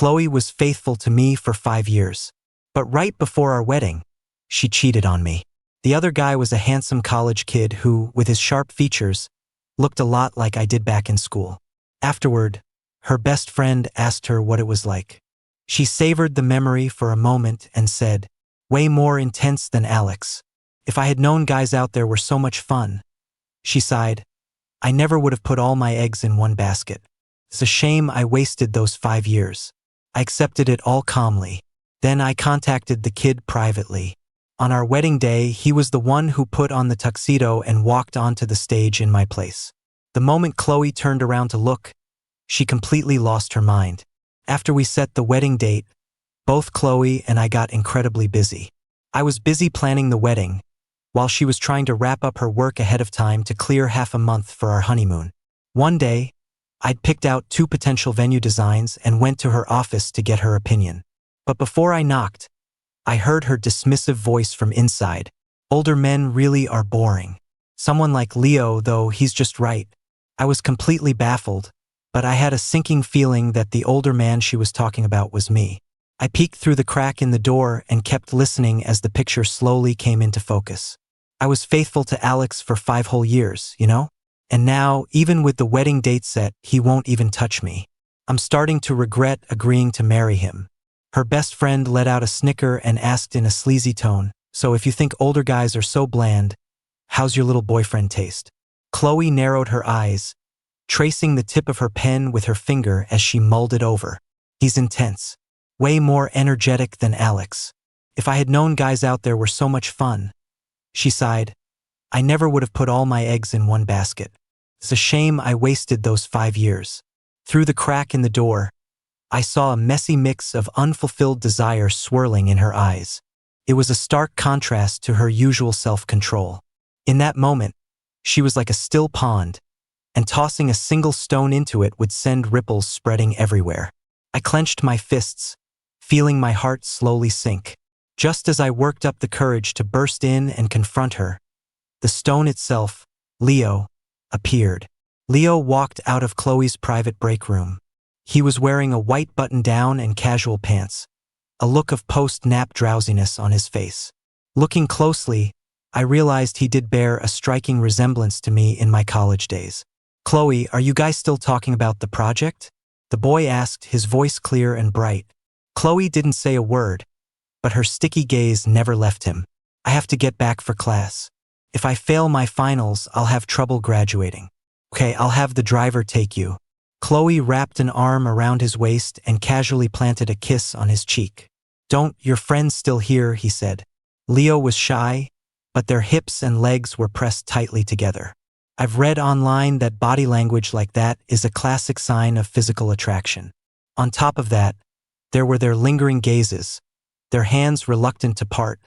Chloe was faithful to me for 5 years. But right before our wedding, she cheated on me. The other guy was a handsome college kid who, with his sharp features, looked a lot like I did back in school. Afterward, her best friend asked her what it was like. She savored the memory for a moment and said, "Way more intense than Alex. If I had known guys out there were so much fun." She sighed, "I never would have put all my eggs in one basket. It's a shame I wasted those 5 years." I accepted it all calmly. Then I contacted the kid privately. On our wedding day, he was the one who put on the tuxedo and walked onto the stage in my place. The moment Chloe turned around to look, she completely lost her mind. After we set the wedding date, both Chloe and I got incredibly busy. I was busy planning the wedding, while she was trying to wrap up her work ahead of time to clear half a month for our honeymoon. One day, I'd picked out 2 potential venue designs and went to her office to get her opinion. But before I knocked, I heard her dismissive voice from inside. "Older men really are boring. Someone like Leo, though, he's just right." I was completely baffled, but I had a sinking feeling that the older man she was talking about was me. I peeked through the crack in the door and kept listening as the picture slowly came into focus. I was faithful to Alex for 5 whole years, you know? And now, even with the wedding date set, he won't even touch me. I'm starting to regret agreeing to marry him. Her best friend let out a snicker and asked in a sleazy tone, "So if you think older guys are so bland, how's your little boyfriend taste?" Chloe narrowed her eyes, tracing the tip of her pen with her finger as she mulled it over. "He's intense. Way more energetic than Alex. If I had known guys out there were so much fun." She sighed, "I never would have put all my eggs in one basket. It's a shame I wasted those 5 years." Through the crack in the door, I saw a messy mix of unfulfilled desire swirling in her eyes. It was a stark contrast to her usual self-control. In that moment, she was like a still pond, and tossing a single stone into it would send ripples spreading everywhere. I clenched my fists, feeling my heart slowly sink. Just as I worked up the courage to burst in and confront her, the stone itself, Leo, appeared. Leo walked out of Chloe's private break room. He was wearing a white button-down and casual pants, a look of post-nap drowsiness on his face. Looking closely, I realized he did bear a striking resemblance to me in my college days. "Chloe, are you guys still talking about the project?" the boy asked, his voice clear and bright. Chloe didn't say a word, but her sticky gaze never left him. "I have to get back for class. If I fail my finals, I'll have trouble graduating." "Okay, I'll have the driver take you." Chloe wrapped an arm around his waist and casually planted a kiss on his cheek. "Don't, your friend's still here," he said. Leo was shy, but their hips and legs were pressed tightly together. I've read online that body language like that is a classic sign of physical attraction. On top of that, there were their lingering gazes, their hands reluctant to part,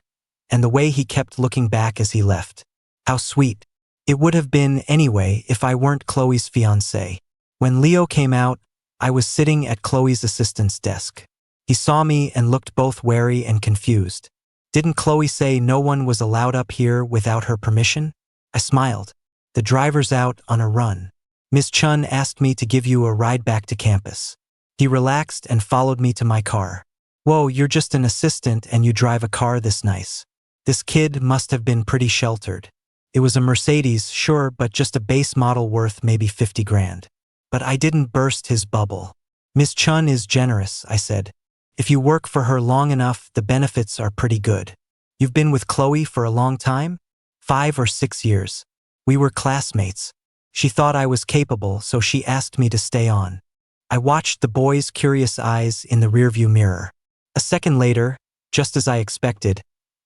and the way he kept looking back as he left. How sweet. It would have been anyway if I weren't Chloe's fiancé. When Leo came out, I was sitting at Chloe's assistant's desk. He saw me and looked both wary and confused. "Didn't Chloe say no one was allowed up here without her permission?" I smiled. "The driver's out on a run. Miss Chun asked me to give you a ride back to campus." He relaxed and followed me to my car. "Whoa, you're just an assistant and you drive a car this nice." This kid must have been pretty sheltered. It was a Mercedes, sure, but just a base model worth maybe 50 grand. But I didn't burst his bubble. "Miss Chun is generous," I said. "If you work for her long enough, the benefits are pretty good." "You've been with Chloe for a long time?" 5 or 6 years. "We were classmates. She thought I was capable, so she asked me to stay on." I watched the boy's curious eyes in the rearview mirror. A second later, just as I expected,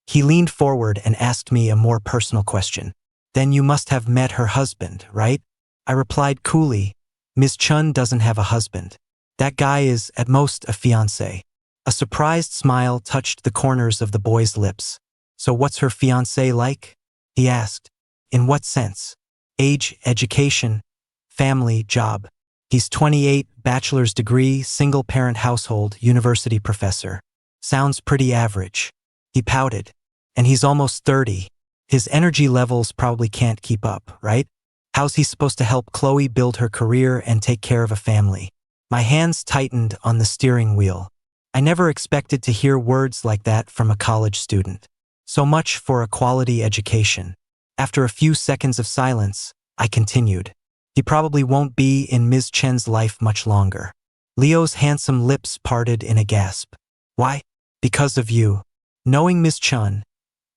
he leaned forward and asked me a more personal question. "Then you must have met her husband, right?" I replied coolly, "Miss Chun doesn't have a husband. That guy is, at most, a fiancé." A surprised smile touched the corners of the boy's lips. "So what's her fiancé like?" he asked. "In what sense?" "Age, education, family, job." "He's 28, bachelor's degree, single-parent household, university professor. Sounds pretty average." He pouted. "And he's almost 30. His energy levels probably can't keep up, right? How's he supposed to help Chloe build her career and take care of a family?" My hands tightened on the steering wheel. I never expected to hear words like that from a college student. So much for a quality education. After a few seconds of silence, I continued. He probably won't be in Ms. Chen's life much longer. Leo's handsome lips parted in a gasp. Why? Because of you. Knowing Ms. Chen,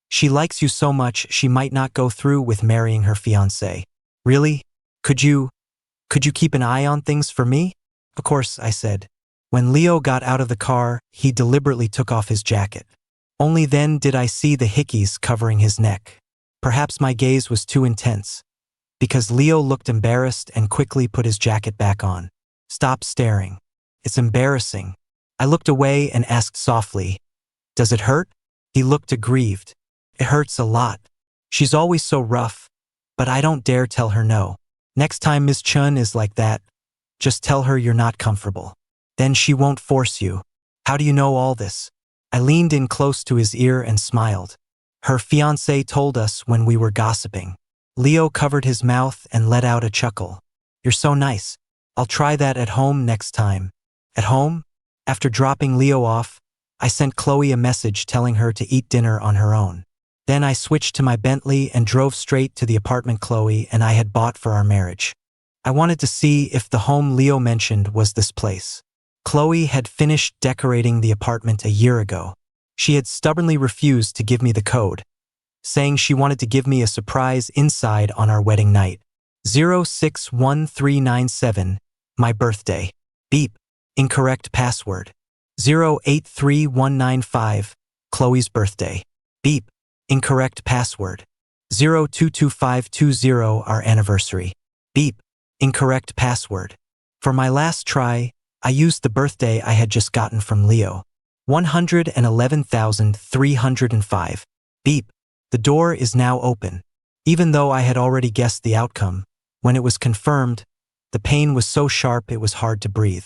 she likes you so much she might not go through with marrying her fiancé. Really? Could you keep an eye on things for me? Of course, I said. When Leo got out of the car, he deliberately took off his jacket. Only then did I see the hickeys covering his neck. Perhaps my gaze was too intense, because Leo looked embarrassed and quickly put his jacket back on. Stop staring. It's embarrassing. I looked away and asked softly, Does it hurt? He looked aggrieved. It hurts a lot. She's always so rough, but I don't dare tell her no. Next time Miss Chun is like that, just tell her you're not comfortable. Then she won't force you. How do you know all this? I leaned in close to his ear and smiled. Her fiancé told us when we were gossiping. Leo covered his mouth and let out a chuckle. You're so nice. I'll try that at home next time. At home? After dropping Leo off, I sent Chloe a message telling her to eat dinner on her own. Then I switched to my Bentley and drove straight to the apartment Chloe and I had bought for our marriage. I wanted to see if the home Leo mentioned was this place. Chloe had finished decorating the apartment a year ago. She had stubbornly refused to give me the code, saying she wanted to give me a surprise inside on our wedding night. 061397, my birthday. Beep. Incorrect password. 083195, Chloe's birthday. Beep. Incorrect password. 022520, our anniversary. Beep. Incorrect password. For my last try, I used the birthday I had just gotten from Leo. 111,305. Beep. The door is now open. Even though I had already guessed the outcome, when it was confirmed, the pain was so sharp it was hard to breathe.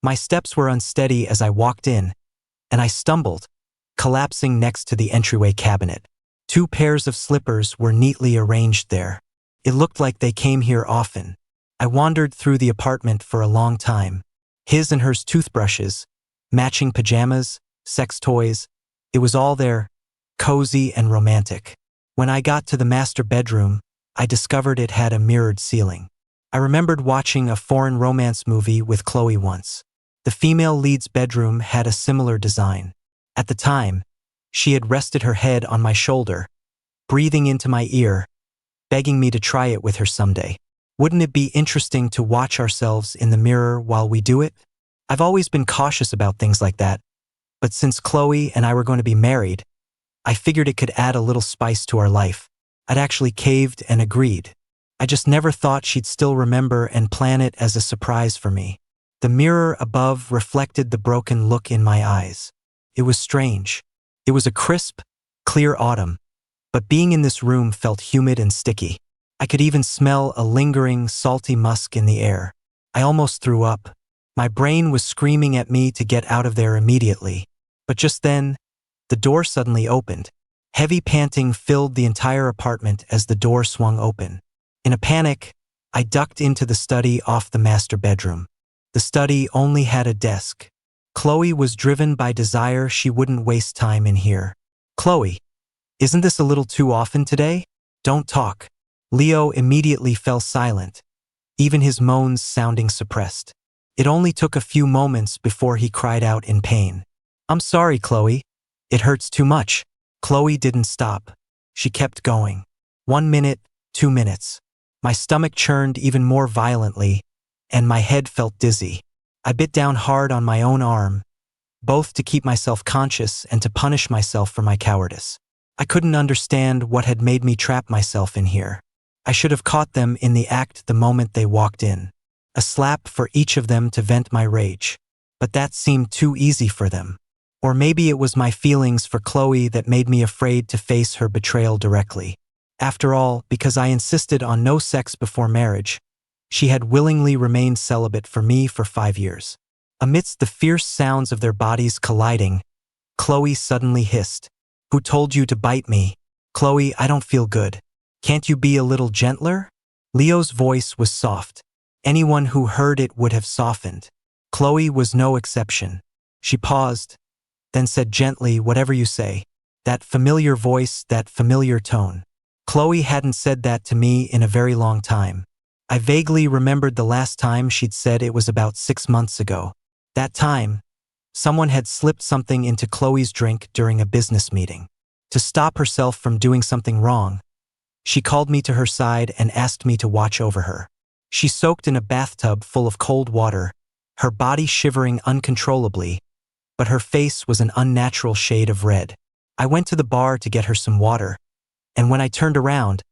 My steps were unsteady as I walked in, and I stumbled, collapsing next to the entryway cabinet. 2 pairs of slippers were neatly arranged there. It looked like they came here often. I wandered through the apartment for a long time. His and hers toothbrushes, matching pajamas, sex toys. It was all there, cozy and romantic. When I got to the master bedroom, I discovered it had a mirrored ceiling. I remembered watching a foreign romance movie with Chloe once. The female lead's bedroom had a similar design. At the time, she had rested her head on my shoulder, breathing into my ear, begging me to try it with her someday. Wouldn't it be interesting to watch ourselves in the mirror while we do it? I've always been cautious about things like that, but since Chloe and I were going to be married, I figured it could add a little spice to our life. I'd actually caved and agreed. I just never thought she'd still remember and plan it as a surprise for me. The mirror above reflected the broken look in my eyes. It was strange. It was a crisp, clear autumn, but being in this room felt humid and sticky. I could even smell a lingering, salty musk in the air. I almost threw up. My brain was screaming at me to get out of there immediately. But just then, the door suddenly opened. Heavy panting filled the entire apartment as the door swung open. In a panic, I ducked into the study off the master bedroom. The study only had a desk. Chloe was driven by desire she wouldn't waste time in here. Chloe, isn't this a little too often today? Don't talk. Leo immediately fell silent, even his moans sounding suppressed. It only took a few moments before he cried out in pain. I'm sorry, Chloe. It hurts too much. Chloe didn't stop. She kept going. 1 minute, 2 minutes. My stomach churned even more violently, and my head felt dizzy. I bit down hard on my own arm, both to keep myself conscious and to punish myself for my cowardice. I couldn't understand what had made me trap myself in here. I should have caught them in the act the moment they walked in. A slap for each of them to vent my rage. But that seemed too easy for them. Or maybe it was my feelings for Chloe that made me afraid to face her betrayal directly. After all, because I insisted on no sex before marriage, she had willingly remained celibate for me for 5 years. Amidst the fierce sounds of their bodies colliding, Chloe suddenly hissed. Who told you to bite me? Chloe, I don't feel good. Can't you be a little gentler? Leo's voice was soft. Anyone who heard it would have softened. Chloe was no exception. She paused, then said gently, "Whatever you say." That familiar voice, that familiar tone. Chloe hadn't said that to me in a very long time. I vaguely remembered the last time she'd said it was about 6 months ago. That time, someone had slipped something into Chloe's drink during a business meeting. To stop herself from doing something wrong, she called me to her side and asked me to watch over her. She soaked in a bathtub full of cold water, her body shivering uncontrollably, but her face was an unnatural shade of red. I went to the bar to get her some water, and when I turned around,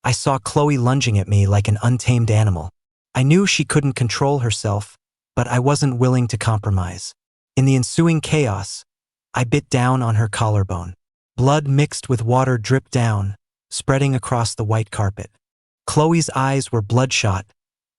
I saw Chloe lunging at me like an untamed animal. I knew she couldn't control herself, but I wasn't willing to compromise. In the ensuing chaos, I bit down on her collarbone. Blood mixed with water dripped down, spreading across the white carpet. Chloe's eyes were bloodshot,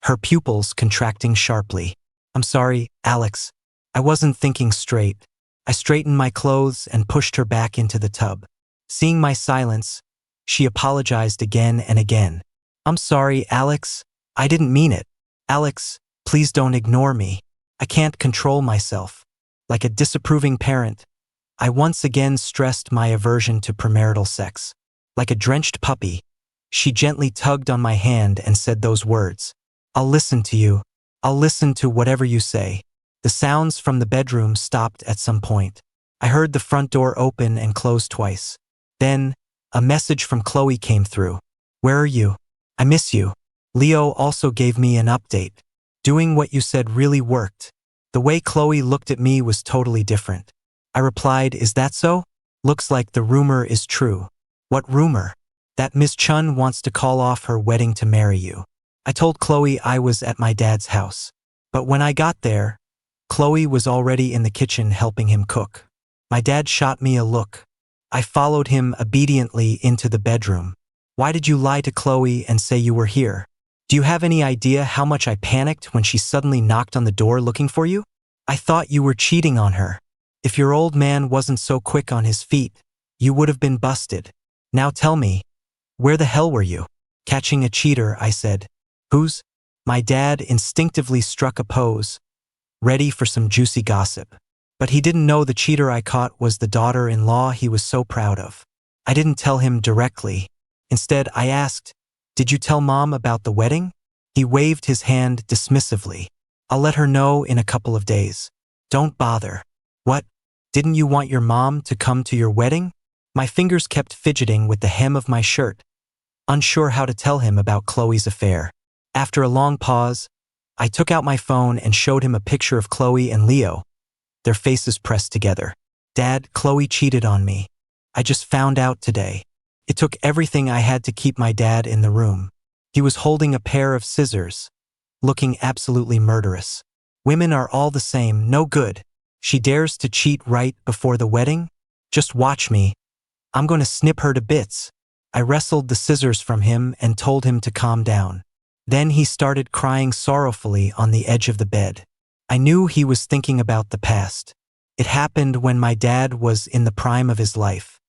her pupils contracting sharply. "I'm sorry, Alex. I wasn't thinking straight." I straightened my clothes and pushed her back into the tub. Seeing my silence, she apologized again and again. "I'm sorry, Alex. I didn't mean it. Alex, please don't ignore me. I can't control myself." Like a disapproving parent, I once again stressed my aversion to premarital sex. Like a drenched puppy, she gently tugged on my hand and said those words. "I'll listen to you. I'll listen to whatever you say." The sounds from the bedroom stopped at some point. I heard the front door open and close twice. Then, a message from Chloe came through. "Where are you? I miss you." Leo also gave me an update. "Doing what you said really worked." The way Chloe looked at me was totally different. I replied, "Is that so? Looks like the rumor is true." "What rumor?" "That Miss Chun wants to call off her wedding to marry you." I told Chloe I was at my dad's house. But when I got there, Chloe was already in the kitchen helping him cook. My dad shot me a look. I followed him obediently into the bedroom. "Why did you lie to Chloe and say you were here? Do you have any idea how much I panicked when she suddenly knocked on the door looking for you? I thought you were cheating on her. If your old man wasn't so quick on his feet, you would have been busted. Now tell me, where the hell were you?" "Catching a cheater," I said. "Who's?" My dad instinctively struck a pose, ready for some juicy gossip. But he didn't know the cheater I caught was the daughter-in-law he was so proud of. I didn't tell him directly. Instead, I asked, "Did you tell Mom about the wedding?" He waved his hand dismissively. "I'll let her know in a couple of days." "Don't bother." "What? Didn't you want your mom to come to your wedding?" My fingers kept fidgeting with the hem of my shirt, unsure how to tell him about Chloe's affair. After a long pause, I took out my phone and showed him a picture of Chloe and Leo, their faces pressed together. "Dad, Chloe cheated on me. I just found out today." It took everything I had to keep my dad in the room. He was holding a pair of scissors, looking absolutely murderous. "Women are all the same, no good. She dares to cheat right before the wedding? Just watch me. I'm going to snip her to bits." I wrestled the scissors from him and told him to calm down. Then he started crying sorrowfully on the edge of the bed. I knew he was thinking about the past. It happened when my dad was in the prime of his life.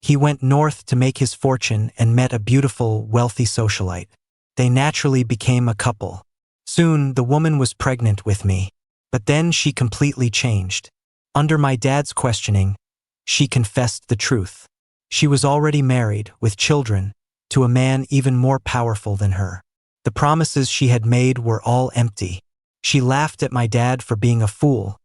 He went north to make his fortune and met a beautiful, wealthy socialite. They naturally became a couple. Soon, the woman was pregnant with me. But then she completely changed. Under my dad's questioning, she confessed the truth. She was already married, with children, to a man even more powerful than her. The promises she had made were all empty. She laughed at my dad for being a fool,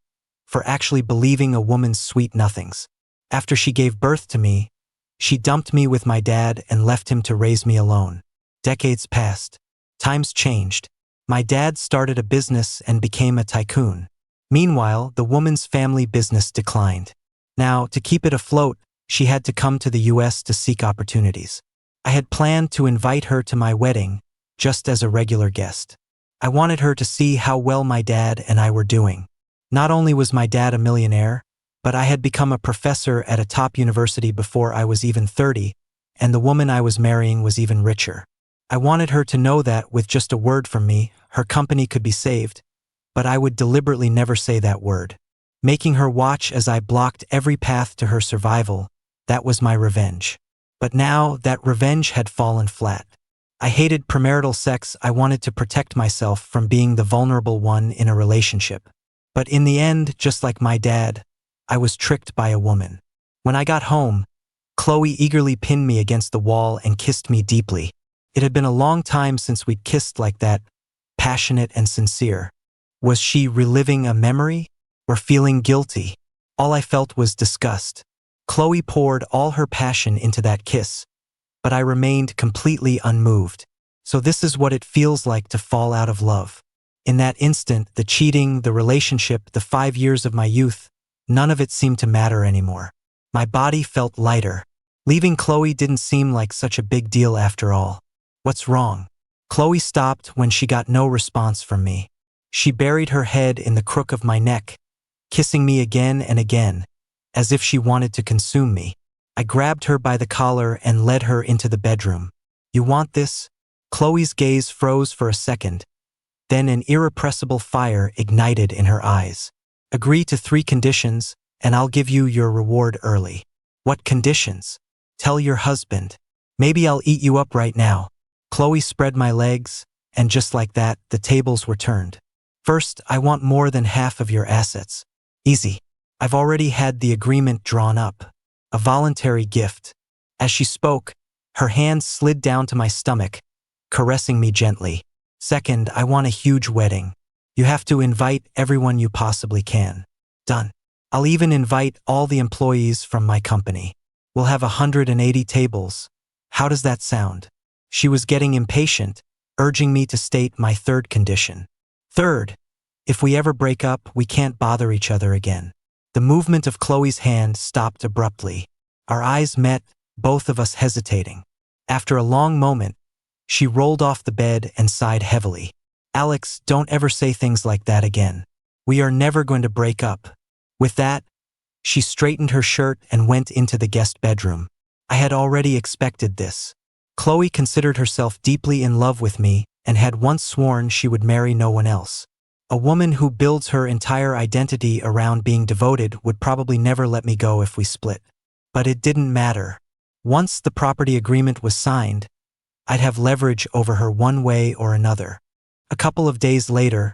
for actually believing a woman's sweet nothings. After she gave birth to me, she dumped me with my dad and left him to raise me alone. Decades passed. Times changed. My dad started a business and became a tycoon. Meanwhile, the woman's family business declined. Now, to keep it afloat, she had to come to the US to seek opportunities. I had planned to invite her to my wedding, just as a regular guest. I wanted her to see how well my dad and I were doing. Not only was my dad a millionaire, but I had become a professor at a top university before I was even 30, and the woman I was marrying was even richer. I wanted her to know that, with just a word from me, her company could be saved, but I would deliberately never say that word. Making her watch as I blocked every path to her survival, that was my revenge. But now, that revenge had fallen flat. I hated premarital sex. I wanted to protect myself from being the vulnerable one in a relationship. But in the end, just like my dad, I was tricked by a woman. When I got home, Chloe eagerly pinned me against the wall and kissed me deeply. It had been a long time since we'd kissed like that, passionate and sincere. Was she reliving a memory or feeling guilty? All I felt was disgust. Chloe poured all her passion into that kiss, but I remained completely unmoved. So this is what it feels like to fall out of love. In that instant, the cheating, the relationship, the 5 years of my youth, none of it seemed to matter anymore. My body felt lighter. Leaving Chloe didn't seem like such a big deal after all. What's wrong? Chloe stopped when she got no response from me. She buried her head in the crook of my neck, kissing me again and again, as if she wanted to consume me. I grabbed her by the collar and led her into the bedroom. You want this? Chloe's gaze froze for a second. Then an irrepressible fire ignited in her eyes. Agree to 3 conditions, and I'll give you your reward early. What conditions? Tell your husband. Maybe I'll eat you up right now. Chloe spread my legs, and just like that, the tables were turned. First, I want more than half of your assets. Easy. I've already had the agreement drawn up. A voluntary gift. As she spoke, her hand slid down to my stomach, caressing me gently. Second, I want a huge wedding. You have to invite everyone you possibly can. Done. I'll even invite all the employees from my company. We'll have 180 tables. How does that sound? She was getting impatient, urging me to state my 3rd condition. Third, if we ever break up, we can't bother each other again. The movement of Chloe's hand stopped abruptly. Our eyes met, both of us hesitating. After a long moment, she rolled off the bed and sighed heavily. Alex, don't ever say things like that again. We are never going to break up. With that, she straightened her shirt and went into the guest bedroom. I had already expected this. Chloe considered herself deeply in love with me and had once sworn she would marry no one else. A woman who builds her entire identity around being devoted would probably never let me go if we split. But it didn't matter. Once the property agreement was signed, I'd have leverage over her one way or another. A couple of days later,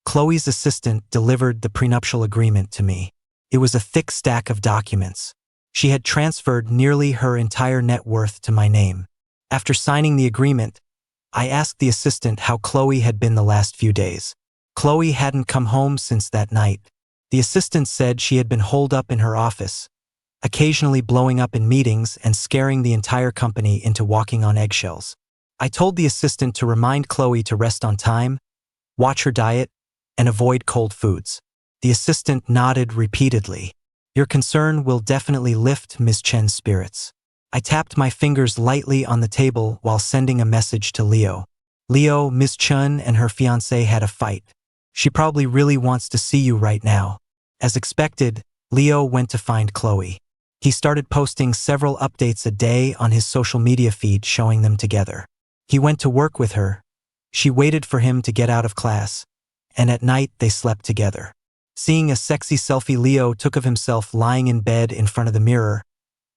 Chloe's assistant delivered the prenuptial agreement to me. It was a thick stack of documents. She had transferred nearly her entire net worth to my name. After signing the agreement, I asked the assistant how Chloe had been the last few days. Chloe hadn't come home since that night. The assistant said she had been holed up in her office, occasionally blowing up in meetings and scaring the entire company into walking on eggshells. I told the assistant to remind Chloe to rest on time, watch her diet, and avoid cold foods. The assistant nodded repeatedly. Your concern will definitely lift Ms. Chen's spirits. I tapped my fingers lightly on the table while sending a message to Leo. Leo, Ms. Chen and her fiancé had a fight. She probably really wants to see you right now. As expected, Leo went to find Chloe. He started posting several updates a day on his social media feed showing them together. He went to work with her. She waited for him to get out of class, and at night they slept together. Seeing a sexy selfie Leo took of himself lying in bed in front of the mirror,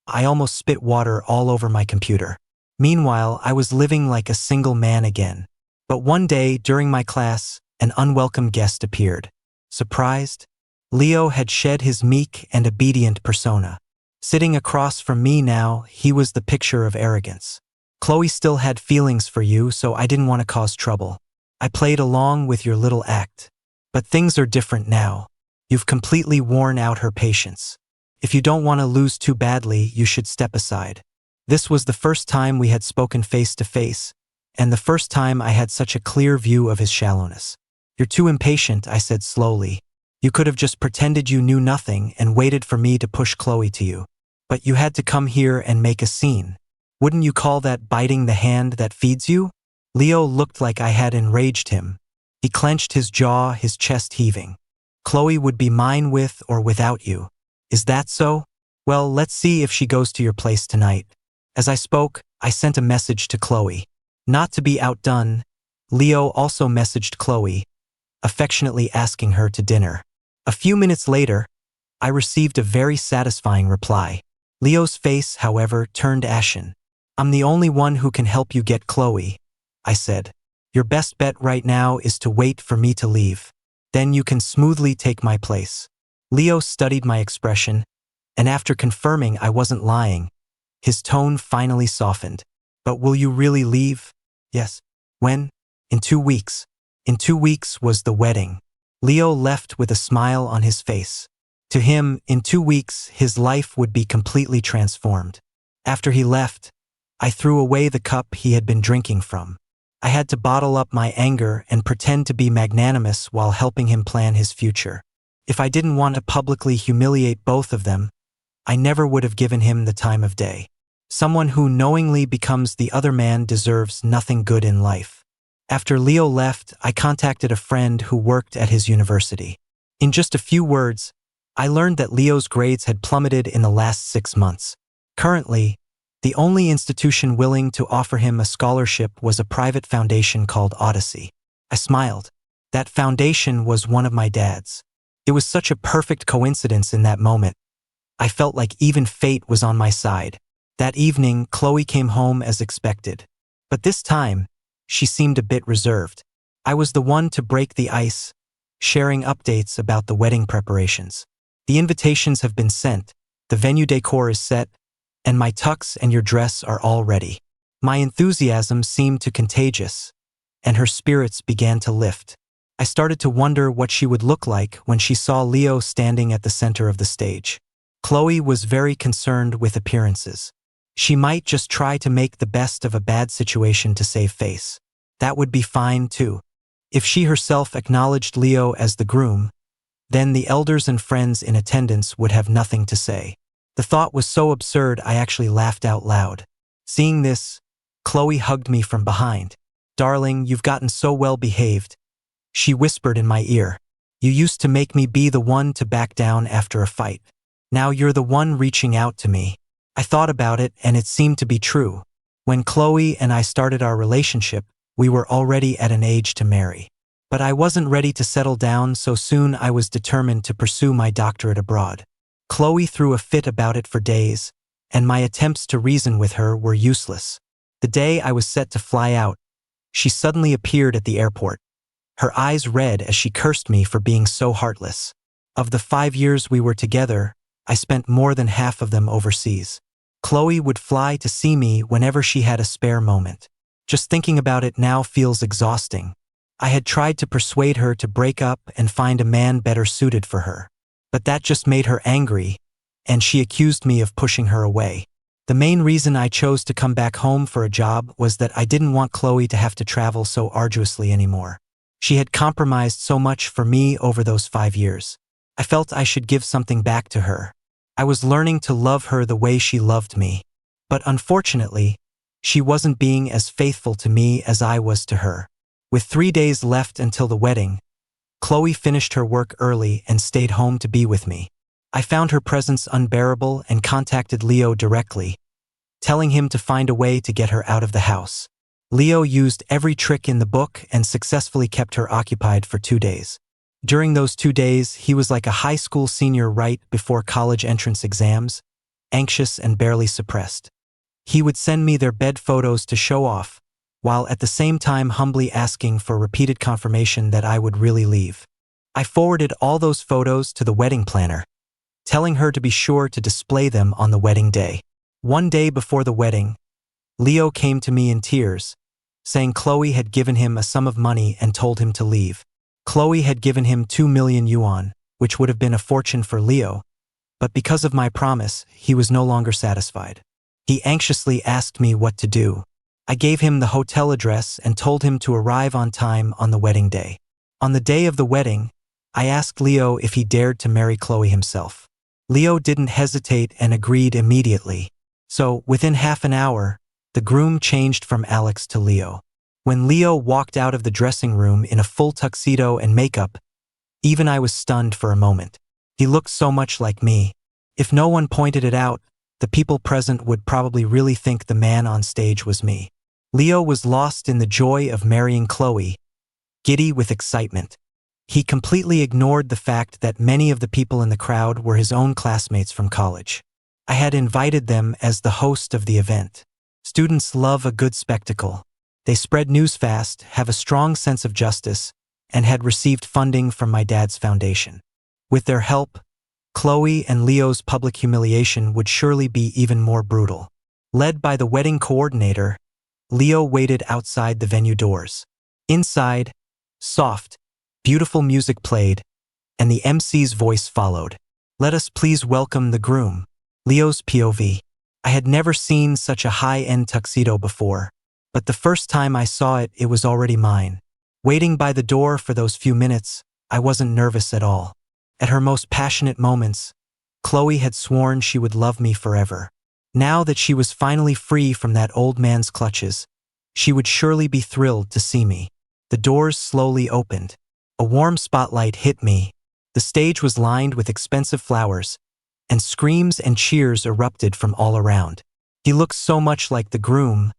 I almost spit water all over my computer. Meanwhile, I was living like a single man again. But one day, during my class, an unwelcome guest appeared. Surprised? Leo had shed his meek and obedient persona. Sitting across from me now, he was the picture of arrogance. Chloe still had feelings for you, so I didn't want to cause trouble. I played along with your little act. But things are different now. You've completely worn out her patience. If you don't want to lose too badly, you should step aside. This was the first time we had spoken face to face, and the first time I had such a clear view of his shallowness. You're too impatient, I said slowly. You could have just pretended you knew nothing and waited for me to push Chloe to you. But you had to come here and make a scene. Wouldn't you call that biting the hand that feeds you? Leo looked like I had enraged him. He clenched his jaw, his chest heaving. Chloe would be mine with or without you. Is that so? Well, let's see if she goes to your place tonight. As I spoke, I sent a message to Chloe. Not to be outdone, Leo also messaged Chloe, affectionately asking her to dinner. A few minutes later, I received a very satisfying reply. Leo's face, however, turned ashen. I'm the only one who can help you get Chloe, I said. Your best bet right now is to wait for me to leave. Then you can smoothly take my place." Leo studied my expression, and after confirming I wasn't lying, his tone finally softened. "But will you really leave?" "Yes." "When?" "In 2 weeks." In 2 weeks was the wedding. Leo left with a smile on his face. To him, in 2 weeks, his life would be completely transformed. After he left, I threw away the cup he had been drinking from. I had to bottle up my anger and pretend to be magnanimous while helping him plan his future. If I didn't want to publicly humiliate both of them, I never would have given him the time of day. Someone who knowingly becomes the other man deserves nothing good in life. After Leo left, I contacted a friend who worked at his university. In just a few words, I learned that Leo's grades had plummeted in the last 6 months. Currently, the only institution willing to offer him a scholarship was a private foundation called Odyssey. I smiled. That foundation was one of my dad's. It was such a perfect coincidence in that moment. I felt like even fate was on my side. That evening, Chloe came home as expected. But this time, she seemed a bit reserved. I was the one to break the ice, sharing updates about the wedding preparations. "The invitations have been sent, the venue decor is set, and my tux and your dress are all ready." My enthusiasm seemed to contagious, and her spirits began to lift. I started to wonder what she would look like when she saw Leo standing at the center of the stage. Chloe was very concerned with appearances. She might just try to make the best of a bad situation to save face. That would be fine too. If she herself acknowledged Leo as the groom, then the elders and friends in attendance would have nothing to say. The thought was so absurd I actually laughed out loud. Seeing this, Chloe hugged me from behind. "Darling, you've gotten so well behaved," she whispered in my ear. "You used to make me be the one to back down after a fight. Now you're the one reaching out to me." I thought about it, and it seemed to be true. When Chloe and I started our relationship, we were already at an age to marry. But I wasn't ready to settle down so soon. I was determined to pursue my doctorate abroad. Chloe threw a fit about it for days, and my attempts to reason with her were useless. The day I was set to fly out, she suddenly appeared at the airport. Her eyes red as she cursed me for being so heartless. Of the 5 years we were together, I spent more than half of them overseas. Chloe would fly to see me whenever she had a spare moment. Just thinking about it now feels exhausting. I had tried to persuade her to break up and find a man better suited for her. But that just made her angry, and she accused me of pushing her away. The main reason I chose to come back home for a job was that I didn't want Chloe to have to travel so arduously anymore. She had compromised so much for me over those 5 years. I felt I should give something back to her. I was learning to love her the way she loved me. But unfortunately, she wasn't being as faithful to me as I was to her. With 3 days left until the wedding, Chloe finished her work early and stayed home to be with me. I found her presence unbearable and contacted Leo directly, telling him to find a way to get her out of the house. Leo used every trick in the book and successfully kept her occupied for 2 days. During those 2 days, he was like a high school senior right before college entrance exams, anxious and barely suppressed. He would send me their bed photos to show off, while at the same time humbly asking for repeated confirmation that I would really leave. I forwarded all those photos to the wedding planner, telling her to be sure to display them on the wedding day. One day before the wedding, Leo came to me in tears, saying Chloe had given him a sum of money and told him to leave. Chloe had given him 2 million yuan, which would have been a fortune for Leo, but because of my promise, he was no longer satisfied. He anxiously asked me what to do. I gave him the hotel address and told him to arrive on time on the wedding day. On the day of the wedding, I asked Leo if he dared to marry Chloe himself. Leo didn't hesitate and agreed immediately. So, within half an hour, the groom changed from Alex to Leo. When Leo walked out of the dressing room in a full tuxedo and makeup, even I was stunned for a moment. He looked so much like me. If no one pointed it out, the people present would probably really think the man on stage was me. Leo was lost in the joy of marrying Chloe, giddy with excitement. He completely ignored the fact that many of the people in the crowd were his own classmates from college. I had invited them as the host of the event. Students love a good spectacle. They spread news fast, have a strong sense of justice, and had received funding from my dad's foundation. With their help, Chloe and Leo's public humiliation would surely be even more brutal. Led by the wedding coordinator, Leo waited outside the venue doors. Inside, soft, beautiful music played, and the MC's voice followed. "Let us please welcome the groom." Leo's POV. I had never seen such a high-end tuxedo before, but the first time I saw it, it was already mine. Waiting by the door for those few minutes, I wasn't nervous at all. At her most passionate moments, Chloe had sworn she would love me forever. Now that she was finally free from that old man's clutches, she would surely be thrilled to see me. The doors slowly opened. A warm spotlight hit me. The stage was lined with expensive flowers, and screams and cheers erupted from all around. He looked so much like the groom,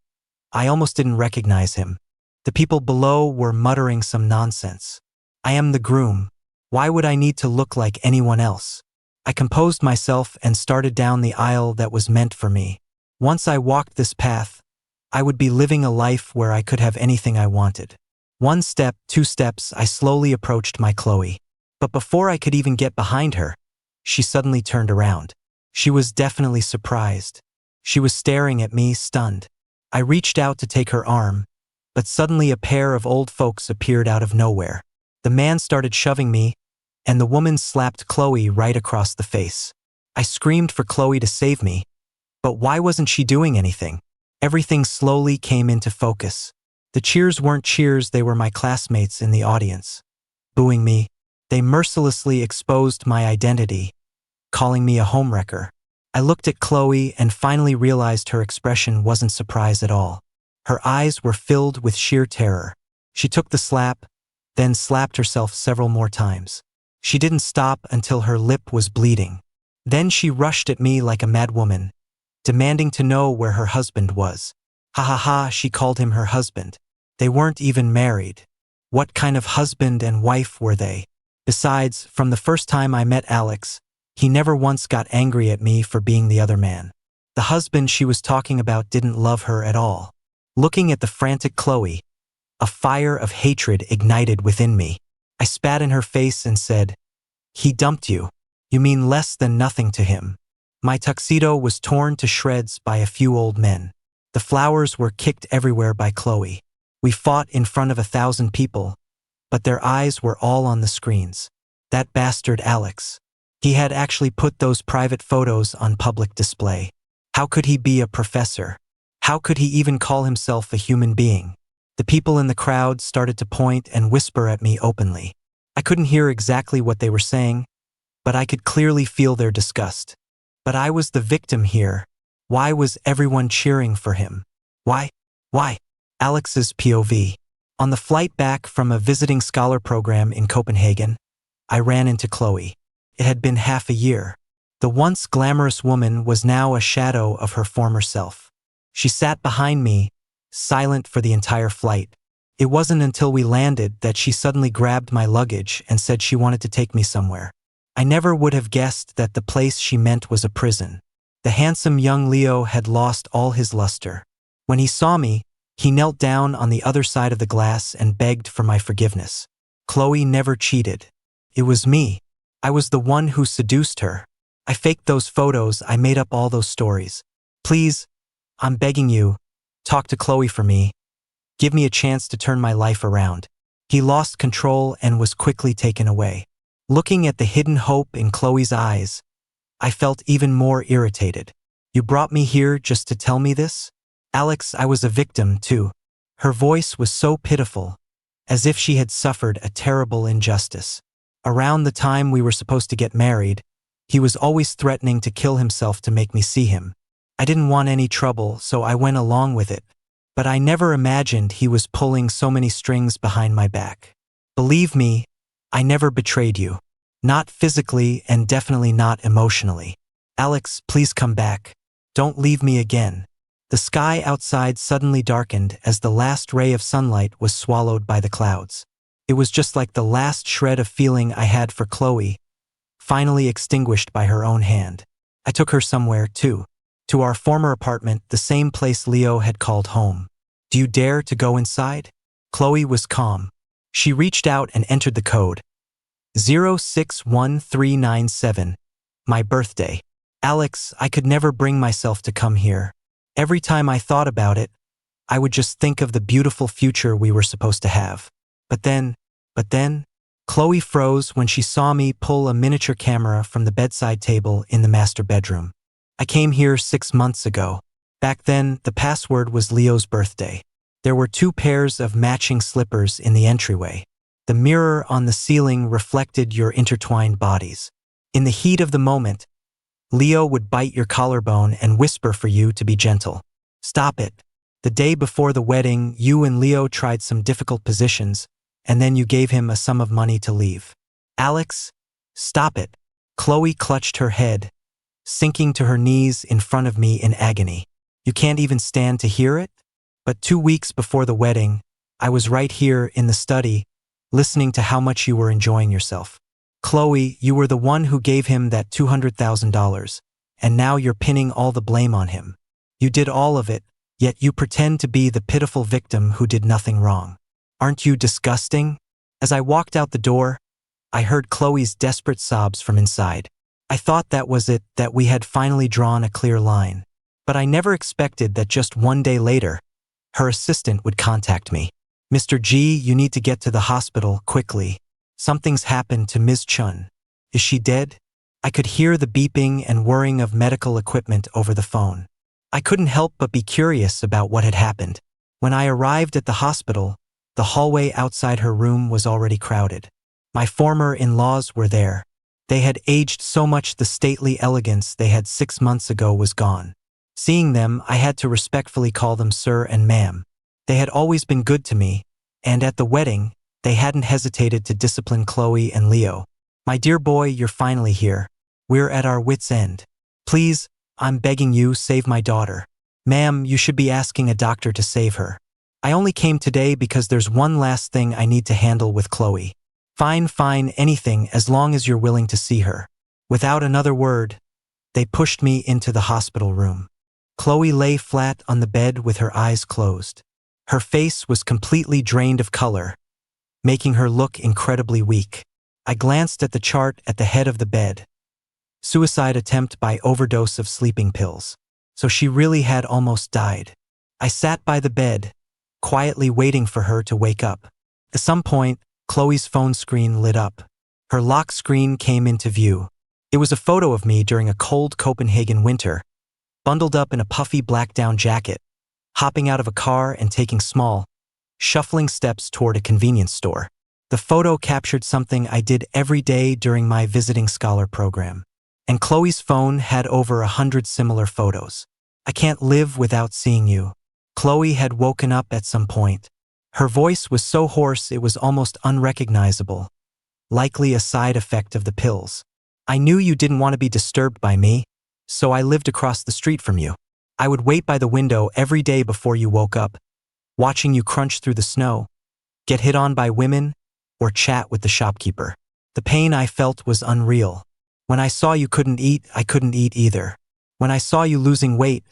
I almost didn't recognize him. The people below were muttering some nonsense. "I am the groom. Why would I need to look like anyone else?" I composed myself and started down the aisle that was meant for me. Once I walked this path, I would be living a life where I could have anything I wanted. One step, two steps, I slowly approached my Chloe. But before I could even get behind her, she suddenly turned around. She was definitely surprised. She was staring at me, stunned. I reached out to take her arm, but suddenly a pair of old folks appeared out of nowhere. The man started shoving me, and the woman slapped Chloe right across the face. I screamed for Chloe to save me, but why wasn't she doing anything? Everything slowly came into focus. The cheers weren't cheers, they were my classmates in the audience. Booing me, they mercilessly exposed my identity, calling me a homewrecker. I looked at Chloe and finally realized her expression wasn't surprise at all. Her eyes were filled with sheer terror. She took the slap, then slapped herself several more times. She didn't stop until her lip was bleeding. Then she rushed at me like a mad woman, demanding to know where her husband was. Ha ha ha, she called him her husband. They weren't even married. What kind of husband and wife were they? Besides, from the first time I met Alex, he never once got angry at me for being the other man. The husband she was talking about didn't love her at all. Looking at the frantic Chloe, a fire of hatred ignited within me. I spat in her face and said, "He dumped you. You mean less than nothing to him." My tuxedo was torn to shreds by a few old men. The flowers were kicked everywhere by Chloe. We fought in front of 1,000 people, but their eyes were all on the screens. That bastard Alex. He had actually put those private photos on public display. How could he be a professor? How could he even call himself a human being? The people in the crowd started to point and whisper at me openly. I couldn't hear exactly what they were saying, but I could clearly feel their disgust. But I was the victim here. Why was everyone cheering for him? Why? Alex's POV. On the flight back from a visiting scholar program in Copenhagen, I ran into Chloe. It had been half a year. The once glamorous woman was now a shadow of her former self. She sat behind me, silent for the entire flight. It wasn't until we landed that she suddenly grabbed my luggage and said she wanted to take me somewhere. I never would have guessed that the place she meant was a prison. The handsome young Leo had lost all his luster. When he saw me, he knelt down on the other side of the glass and begged for my forgiveness. Chloe never cheated. It was me. I was the one who seduced her. I faked those photos, I made up all those stories. Please, I'm begging you, talk to Chloe for me. Give me a chance to turn my life around. He lost control and was quickly taken away. Looking at the hidden hope in Chloe's eyes, I felt even more irritated. You brought me here just to tell me this? Alex, I was a victim too. Her voice was so pitiful, as if she had suffered a terrible injustice. Around the time we were supposed to get married, he was always threatening to kill himself to make me see him. I didn't want any trouble, so I went along with it. But I never imagined he was pulling so many strings behind my back. Believe me, I never betrayed you. Not physically and definitely not emotionally. Alex, please come back. Don't leave me again. The sky outside suddenly darkened as the last ray of sunlight was swallowed by the clouds. It was just like the last shred of feeling I had for Chloe, finally extinguished by her own hand. I took her somewhere, too. To our former apartment, the same place Leo had called home. Do you dare to go inside? Chloe was calm. She reached out and entered the code. 061397. My birthday. Alex, I could never bring myself to come here. Every time I thought about it, I would just think of the beautiful future we were supposed to have. But then, Chloe froze when she saw me pull a miniature camera from the bedside table in the master bedroom. I came here 6 months ago. Back then, the password was Leo's birthday. There were 2 pairs of matching slippers in the entryway. The mirror on the ceiling reflected your intertwined bodies. In the heat of the moment, Leo would bite your collarbone and whisper for you to be gentle. Stop it. The day before the wedding, you and Leo tried some difficult positions, and then you gave him a sum of money to leave. Alex, stop it. Chloe clutched her head, sinking to her knees in front of me in agony. You can't even stand to hear it? But 2 weeks before the wedding, I was right here in the study, listening to how much you were enjoying yourself. Chloe, you were the one who gave him that $200,000, and now you're pinning all the blame on him. You did all of it, yet you pretend to be the pitiful victim who did nothing wrong. Aren't you disgusting? As I walked out the door, I heard Chloe's desperate sobs from inside. I thought that was it, that we had finally drawn a clear line. But I never expected that just 1 day later, her assistant would contact me. Mr. G, you need to get to the hospital quickly. Something's happened to Ms. Chun. Is she dead? I could hear the beeping and whirring of medical equipment over the phone. I couldn't help but be curious about what had happened. When I arrived at the hospital, the hallway outside her room was already crowded. My former in-laws were there. They had aged so much the stately elegance they had 6 months ago was gone. Seeing them, I had to respectfully call them sir and ma'am. They had always been good to me, and at the wedding, they hadn't hesitated to discipline Chloe and Leo. My dear boy, you're finally here. We're at our wits' end. Please, I'm begging you, save my daughter. Ma'am, you should be asking a doctor to save her. I only came today because there's one last thing I need to handle with Chloe. Fine, anything as long as you're willing to see her. Without another word, they pushed me into the hospital room. Chloe lay flat on the bed with her eyes closed. Her face was completely drained of color, making her look incredibly weak. I glanced at the chart at the head of the bed. Suicide attempt by overdose of sleeping pills. So she really had almost died. I sat by the bed, quietly waiting for her to wake up. At some point, Chloe's phone screen lit up. Her lock screen came into view. It was a photo of me during a cold Copenhagen winter, bundled up in a puffy black down jacket, hopping out of a car and taking small, shuffling steps toward a convenience store. The photo captured something I did every day during my visiting scholar program. And Chloe's phone had over 100 similar photos. I can't live without seeing you. Chloe had woken up at some point. Her voice was so hoarse it was almost unrecognizable, likely a side effect of the pills. I knew you didn't want to be disturbed by me, so I lived across the street from you. I would wait by the window every day before you woke up, watching you crunch through the snow, get hit on by women, or chat with the shopkeeper. The pain I felt was unreal. When I saw you couldn't eat, I couldn't eat either. When I saw you losing weight,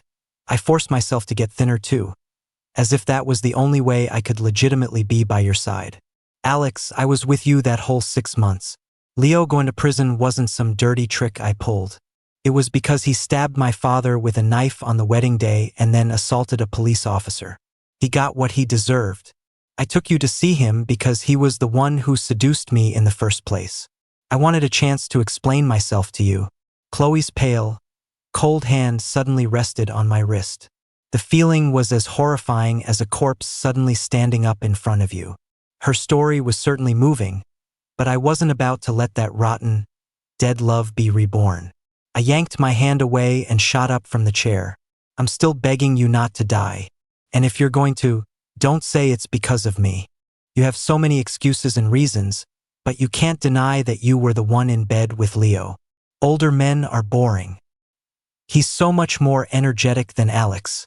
I forced myself to get thinner too, as if that was the only way I could legitimately be by your side. Alex, I was with you that whole 6 months. Leo going to prison wasn't some dirty trick I pulled. It was because he stabbed my father with a knife on the wedding day and then assaulted a police officer. He got what he deserved. I took you to see him because he was the one who seduced me in the first place. I wanted a chance to explain myself to you. Chloe's pale, cold hand suddenly rested on my wrist. The feeling was as horrifying as a corpse suddenly standing up in front of you. Her story was certainly moving, but I wasn't about to let that rotten, dead love be reborn. I yanked my hand away and shot up from the chair. I'm still begging you not to die. And if you're going to, don't say it's because of me. You have so many excuses and reasons, but you can't deny that you were the one in bed with Leo. Older men are boring. He's so much more energetic than Alex.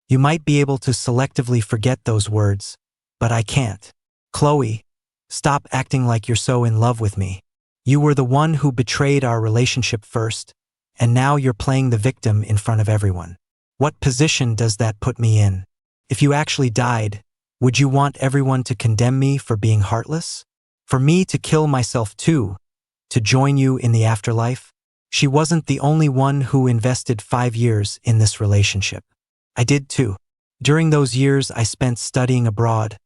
You might be able to selectively forget those words, but I can't. Chloe, stop acting like you're so in love with me. You were the one who betrayed our relationship first, and now you're playing the victim in front of everyone. What position does that put me in? If you actually died, Would you want everyone to condemn me for being heartless? For me to kill myself too? To join you in the afterlife? She wasn't the only one who invested 5 years in this relationship. I did too. During those years I spent studying abroad,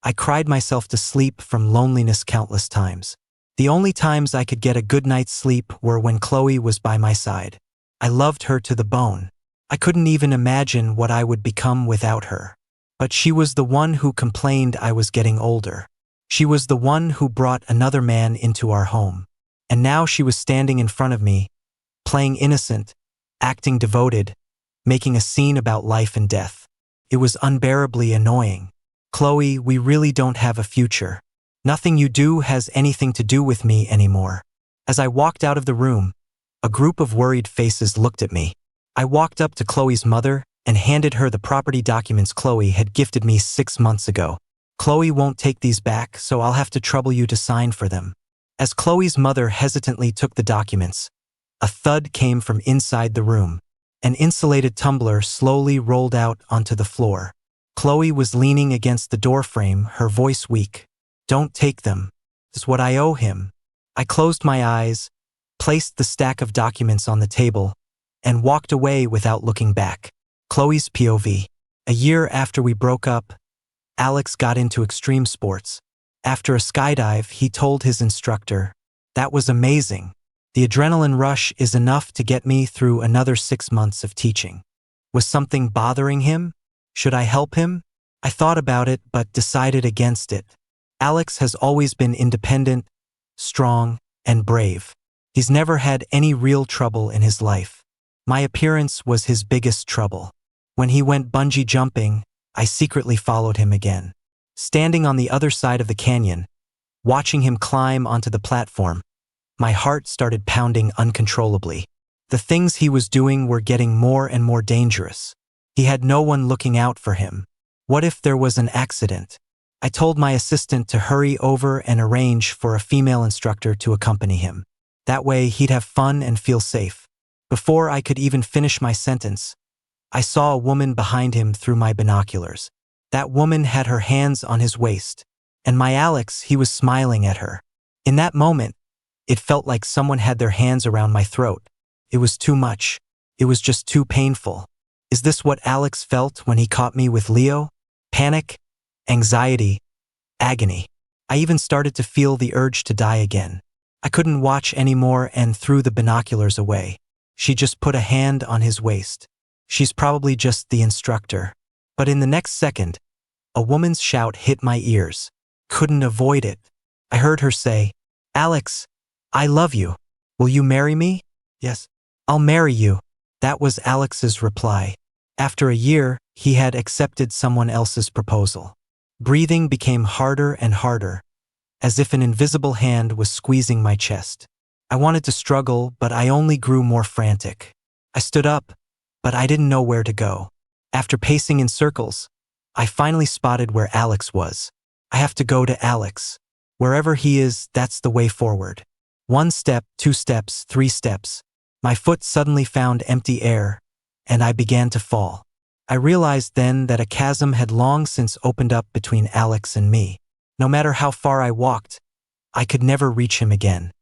I cried myself to sleep from loneliness countless times. The only times I could get a good night's sleep were when Chloe was by my side. I loved her to the bone. I couldn't even imagine what I would become without her. But she was the one who complained I was getting older. She was the one who brought another man into our home. And now she was standing in front of me, playing innocent, acting devoted, making a scene about life and death. It was unbearably annoying. Chloe, we really don't have a future. Nothing you do has anything to do with me anymore. As I walked out of the room, a group of worried faces looked at me. I walked up to Chloe's mother and handed her the property documents Chloe had gifted me 6 months ago. Chloe won't take these back, so I'll have to trouble you to sign for them. As Chloe's mother hesitantly took the documents, a thud came from inside the room. An insulated tumbler slowly rolled out onto the floor. Chloe was leaning against the doorframe, her voice weak. Don't take them. It's what I owe him. I closed my eyes, placed the stack of documents on the table, and walked away without looking back. Chloe's POV. A year after we broke up, Alex got into extreme sports. After a skydive, he told his instructor, "That was amazing. The adrenaline rush is enough to get me through another 6 months of teaching." Was something bothering him? Should I help him? I thought about it but decided against it. Alex has always been independent, strong, and brave. He's never had any real trouble in his life. My appearance was his biggest trouble. When he went bungee jumping, I secretly followed him again. Standing on the other side of the canyon, watching him climb onto the platform, my heart started pounding uncontrollably. The things he was doing were getting more and more dangerous. He had no one looking out for him. What if there was an accident? I told my assistant to hurry over and arrange for a female instructor to accompany him. That way he'd have fun and feel safe. Before I could even finish my sentence, I saw a woman behind him through my binoculars. That woman had her hands on his waist, and my Alex, he was smiling at her. In that moment, it felt like someone had their hands around my throat. It was too much. It was just too painful. Is this what Alex felt when he caught me with Leo? Panic, anxiety, agony. I even started to feel the urge to die again. I couldn't watch anymore and threw the binoculars away. She just put a hand on his waist. She's probably just the instructor. But in the next second, a woman's shout hit my ears. Couldn't avoid it. I heard her say, "Alex, I love you. Will you marry me?" "Yes, I'll marry you." That was Alex's reply. After a year, he had accepted someone else's proposal. Breathing became harder and harder, as if an invisible hand was squeezing my chest. I wanted to struggle, but I only grew more frantic. I stood up, but I didn't know where to go. After pacing in circles, I finally spotted where Alex was. I have to go to Alex. Wherever he is, that's the way forward. 1 step, 2 steps, 3 steps. My foot suddenly found empty air, and I began to fall. I realized then that a chasm had long since opened up between Alex and me. No matter how far I walked, I could never reach him again.